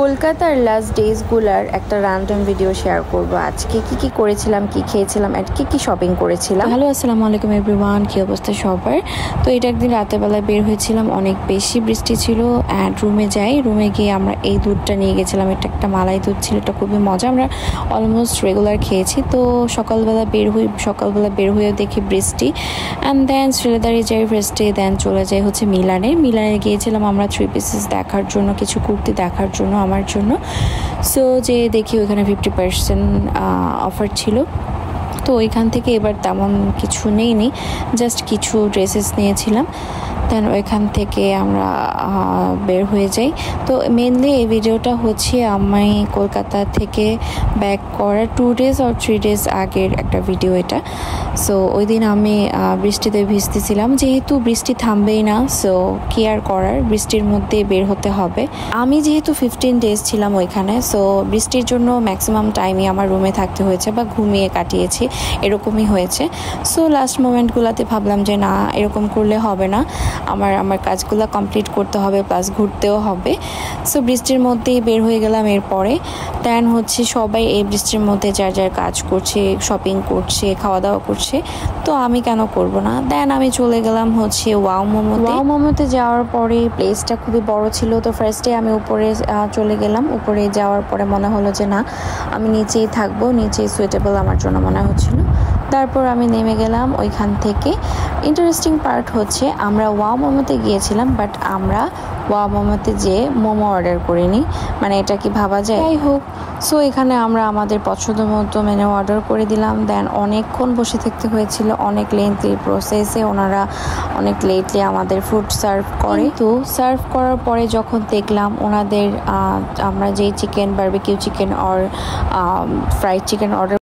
কলকাতার লাস্ট ডেজগুলার একটা random video share করব আজকে। কি করেছিলাম, কি খেয়েছিলাম, আর কি শপিং করেছিলাম। হ্যালো, আসসালামু আলাইকুম এভরিওয়ান, কি অবস্থা সবার। তো এটা একদিন রাতের বেলায় বের হয়েছিলাম, অনেক বেশি বৃষ্টি ছিল। অ্যান্ড রুমে গিয়ে আমরা এই দুধটা নিয়ে গেছিলাম। এটা একটা মালাই দুধ ছিল, এটা খুবই মজা, আমরা অলমোস্ট রেগুলার খেয়েছি। তো সকালবেলা বের হয়ে দেখি বৃষ্টি। অ্যান্ড দেন শ্রীলেদারে যাই ফ্রেস্টে, দেন চলে যাই হচ্ছে মিলানে গিয়েছিলাম আমরা 3 পিসেস দেখার জন্য, কিছু কুর্তি দেখার জন্য আমার জন্য। সো যে দেখি ওইখানে 50% অফার ছিল। তো ওইখান থেকে এবার তেমন কিছু নেইনি, জাস্ট কিছু ড্রেসেস নিয়েছিলাম। দেন ওইখান থেকে আমরা বের হয়ে যাই। তো মেনলি এই ভিডিওটা হচ্ছে আমি কলকাতা থেকে ব্যাক করার 2 days or 3 days আগের একটা ভিডিও এটা। সো ওই দিন আমি বৃষ্টিতে ভিজতেছিলাম, যেহেতু বৃষ্টি থামবেই না, সো কি আর করার, বৃষ্টির মধ্যে বের হতে হবে। আমি যেহেতু 15 days ছিলাম ওইখানে, সো বৃষ্টির জন্য ম্যাক্সিমাম টাইমই আমার রুমে থাকতে হয়েছে বা ঘুমিয়ে কাটিয়েছি, এরকমই হয়েছে। সো লাস্ট মোমেন্টগুলোতে ভাবলাম যে না, এরকম করলে হবে না, আমার কাজগুলো কমপ্লিট করতে হবে, প্লাস ঘুরতেও হবে। সো বৃষ্টির মধ্যেই বের হয়ে গেলাম। এরপরে দেন হচ্ছে সবাই এই বৃষ্টির মধ্যে যার যার কাজ করছে, শপিং করছে, খাওয়া দাওয়া করছে, তো আমি কেন করব না। দেন আমি চলে গেলাম হচ্ছে ওয়াও মোমোতে যাওয়ার পরে প্লেসটা খুবই বড় ছিল। তো ফার্স্টে আমি উপরে চলে গেলাম। উপরে যাওয়ার পরে মনে হলো যে না, আমি নিচেই থাকবো, নিচেই সুইটেবল আমার জন্য মনে হচ্ছিল। তারপর আমি নেমে গেলাম ওইখান থেকে। ইন্টারেস্টিং পার্ট হচ্ছে আমরা ওয়াও মোমোতে গিয়েছিলাম, বাট আমরা ওয়াও মোমোতে যেয়ে মোমো অর্ডার করিনি, মানে এটা কি ভাবা যায়। যাই হোক, সো এখানে আমরা আমাদের পছন্দ মতো মেনু অর্ডার করে দিলাম। দেন অনেকক্ষণ বসে থাকতে হয়েছিল, অনেক লেন্থি প্রসেসে ওনারা অনেক লেটলি আমাদের ফুড সার্ভ করে। তো সার্ভ করার পরে যখন দেখলাম ওনাদের আমরা যেই chicken barbecue chicken or fried chicken order